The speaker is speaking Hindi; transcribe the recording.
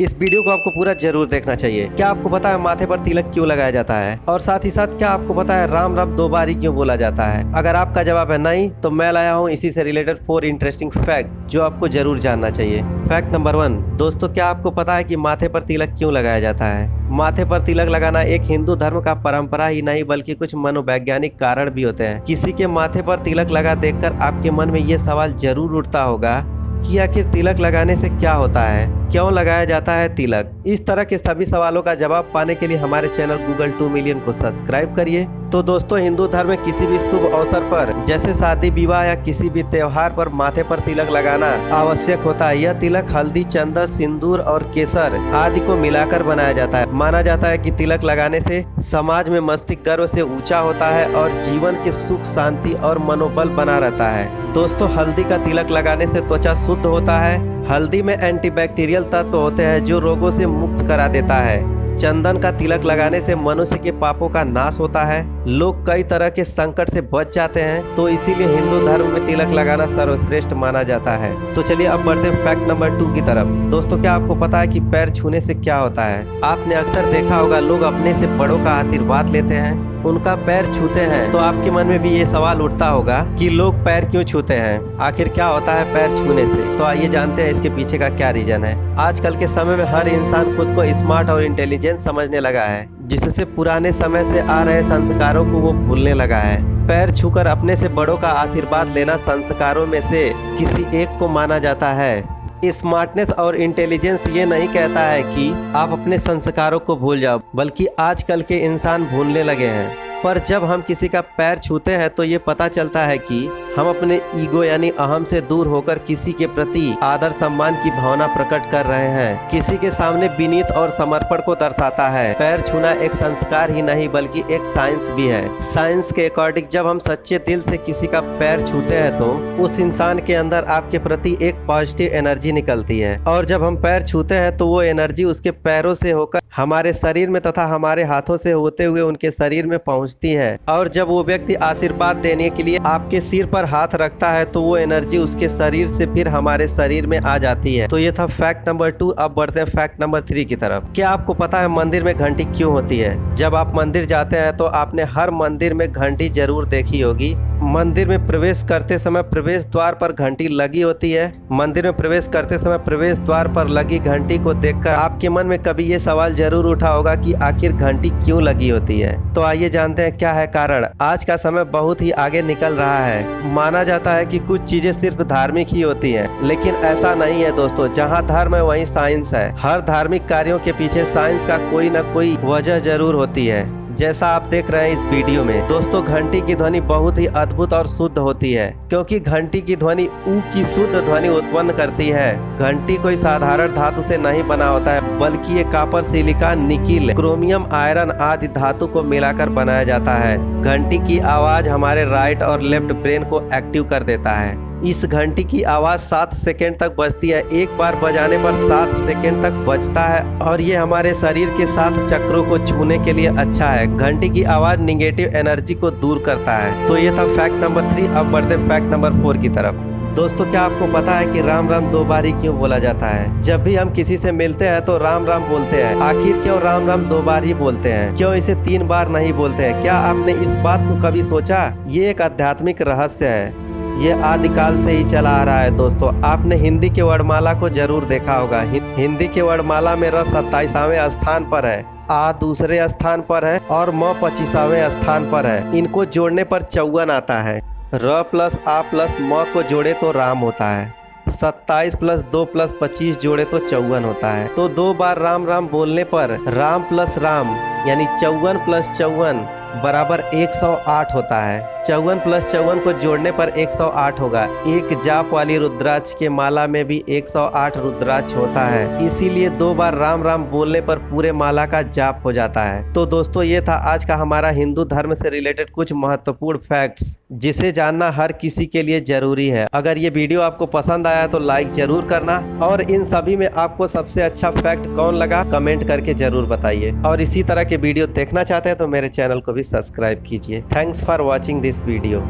इस वीडियो को आपको पूरा जरूर देखना चाहिए। क्या आपको पता है माथे पर तिलक क्यों लगाया जाता है, और साथ ही साथ क्या आपको पता है राम राम 2 बार ही क्यों बोला जाता है? अगर आपका जवाब है नहीं, तो मैं लाया हूँ इसी से रिलेटेड 4 इंटरेस्टिंग फैक्ट जो आपको जरूर जानना चाहिए। फैक्ट नंबर 1, दोस्तों क्या आपको पता है कि माथे पर तिलक क्यों लगाया जाता है? माथे पर तिलक लगाना एक हिंदू धर्म का परंपरा ही नहीं बल्कि कुछ मनोवैज्ञानिक कारण भी होते हैं। किसी के माथे पर तिलक लगा देखकर आपके मन में ये सवाल जरूर उठता होगा कि आखिर तिलक लगाने से क्या होता है, क्यों लगाया जाता है तिलक? इस तरह के सभी सवालों का जवाब पाने के लिए हमारे चैनल गूगल 2 मिलियन को सब्सक्राइब करिए। तो दोस्तों, हिंदू धर्म में किसी भी शुभ अवसर पर जैसे शादी विवाह या किसी भी त्योहार पर माथे पर तिलक लगाना आवश्यक होता है। यह तिलक हल्दी, चंदन, सिंदूर और केसर आदि को मिलाकर बनाया जाता है। माना जाता है कि तिलक लगाने से समाज में मस्तिष्क गर्व से ऊंचा होता है और जीवन के सुख, शांति और मनोबल बना रहता है। दोस्तों, हल्दी का तिलक लगाने से त्वचा शुद्ध होता है। हल्दी में एंटीबैक्टीरियल तत्व होते हैं जो रोगों से मुक्त करा देता है। चंदन का तिलक लगाने से मनुष्य के पापों का नाश होता है। लोग कई तरह के संकट से बच जाते हैं, तो इसीलिए हिंदू धर्म में तिलक लगाना सर्वश्रेष्ठ माना जाता है। तो चलिए अब बढ़ते हैं फैक्ट नंबर 2 की तरफ। दोस्तों, क्या आपको पता है कि पैर छूने से क्या होता है? आपने अक्सर देखा होगा लोग अपने से बड़ों का आशीर्वाद लेते हैं, उनका पैर छूते हैं। तो आपके मन में भी ये सवाल उठता होगा कि लोग पैर क्यों छूते हैं, आखिर क्या होता है पैर छूने से? तो आइए जानते हैं इसके पीछे का क्या रीजन है। आजकल के समय में हर इंसान खुद को स्मार्ट और इंटेलिजेंट समझने लगा है, जिससे पुराने समय से आ रहे संस्कारों को वो भूलने लगा है। पैर छूकर अपने से बड़ों का आशीर्वाद लेना संस्कारों में से किसी एक को माना जाता है। स्मार्टनेस और इंटेलिजेंस ये नहीं कहता है कि आप अपने संस्कारों को भूल जाओ, बल्कि आजकल के इंसान भूलने लगे हैं। पर जब हम किसी का पैर छूते हैं तो ये पता चलता है कि हम अपने ईगो यानी अहम से दूर होकर किसी के प्रति आदर सम्मान की भावना प्रकट कर रहे हैं। किसी के सामने विनीत और समर्पण को दर्शाता है। पैर छूना एक संस्कार ही नहीं बल्कि एक साइंस भी है। साइंस के अकॉर्डिंग जब हम सच्चे दिल से किसी का पैर छूते हैं तो उस इंसान के अंदर आपके प्रति एक पॉजिटिव एनर्जी निकलती है, और जब हम पैर छूते हैं तो वो एनर्जी उसके पैरों से होकर हमारे शरीर में तथा हमारे हाथों से होते हुए उनके शरीर में पहुंचती है। और जब वो व्यक्ति आशीर्वाद देने के लिए आपके सिर पर हाथ रखता है तो वो एनर्जी उसके शरीर से फिर हमारे शरीर में आ जाती है। तो ये था फैक्ट नंबर 2। अब बढ़ते हैं फैक्ट नंबर 3 की तरफ। क्या आपको पता है मंदिर में घंटी क्यों होती है? जब आप मंदिर जाते हैं तो आपने हर मंदिर में घंटी जरूर देखी होगी। मंदिर में प्रवेश करते समय प्रवेश द्वार पर घंटी लगी होती है। मंदिर में प्रवेश करते समय प्रवेश द्वार पर लगी घंटी को देखकर आपके मन में कभी ये सवाल जरूर उठा होगा कि आखिर घंटी क्यों लगी होती है? तो आइए जानते हैं क्या है कारण। आज का समय बहुत ही आगे निकल रहा है। माना जाता है कि कुछ चीजें सिर्फ धार्मिक ही होती हैं, लेकिन ऐसा नहीं है दोस्तों। जहाँ धर्म है वहीं साइंस है। हर धार्मिक कार्यों के पीछे साइंस का कोई न कोई वजह जरूर होती है, जैसा आप देख रहे हैं इस वीडियो में। दोस्तों, घंटी की ध्वनि बहुत ही अद्भुत और शुद्ध होती है, क्योंकि घंटी की ध्वनि ऊ की शुद्ध ध्वनि उत्पन्न करती है। घंटी कोई साधारण धातु से नहीं बना होता है, बल्कि ये copper, silicon, nickel, chromium, iron आदि धातु को मिलाकर बनाया जाता है। घंटी की आवाज हमारे राइट और लेफ्ट ब्रेन को एक्टिव कर देता है। इस घंटी की आवाज 7 सेकेंड तक बजती है। एक बार बजाने पर 7 सेकेंड तक बजता है, और ये हमारे शरीर के 7 चक्रों को छूने के लिए अच्छा है। घंटी की आवाज निगेटिव एनर्जी को दूर करता है। तो ये था फैक्ट नंबर 3। अब बढ़ते फैक्ट नंबर 4 की तरफ। दोस्तों, क्या आपको पता है कि राम राम 2 बार ही क्यों बोला जाता है? जब भी हम किसी से मिलते हैं तो राम राम बोलते हैं। आखिर क्यों राम राम 2 बार ही बोलते हैं? क्यों इसे 3 बार नहीं बोलते हैं? क्या आपने इस बात को कभी सोचा? ये एक आध्यात्मिक रहस्य है। ये आदिकाल से ही चला आ रहा है। दोस्तों, आपने हिंदी के वर्णमाला को जरूर देखा होगा। हिंदी के वर्णमाला में र 27वें स्थान पर है, आ दूसरे स्थान पर है और म 25वें स्थान पर है। इनको जोड़ने पर 54 आता है। र प्लस आ प्लस म को जोड़े तो राम होता है। 27 प्लस 2 प्लस 25 जोड़े तो 54 होता है। तो 2 बार राम राम बोलने पर राम प्लस राम यानी 54 प्लस 54 बराबर 108 होता है। 54 प्लस 54 को जोड़ने पर 108 होगा। एक जाप वाली रुद्राक्ष के माला में भी 108 रुद्राक्ष होता है, इसीलिए 2 बार राम राम बोलने पर पूरे माला का जाप हो जाता है। तो दोस्तों, ये था आज का हमारा हिंदू धर्म से रिलेटेड कुछ महत्वपूर्ण फैक्ट्स, जिसे जानना हर किसी के लिए जरूरी है। अगर ये वीडियो आपको पसंद आया तो लाइक जरूर करना, और इन सभी में आपको सबसे अच्छा फैक्ट कौन लगा कमेंट करके जरूर बताइए। और इसी तरह के वीडियो देखना चाहते हैं तो मेरे चैनल को भी सब्सक्राइब कीजिए। Thanks for watching this video.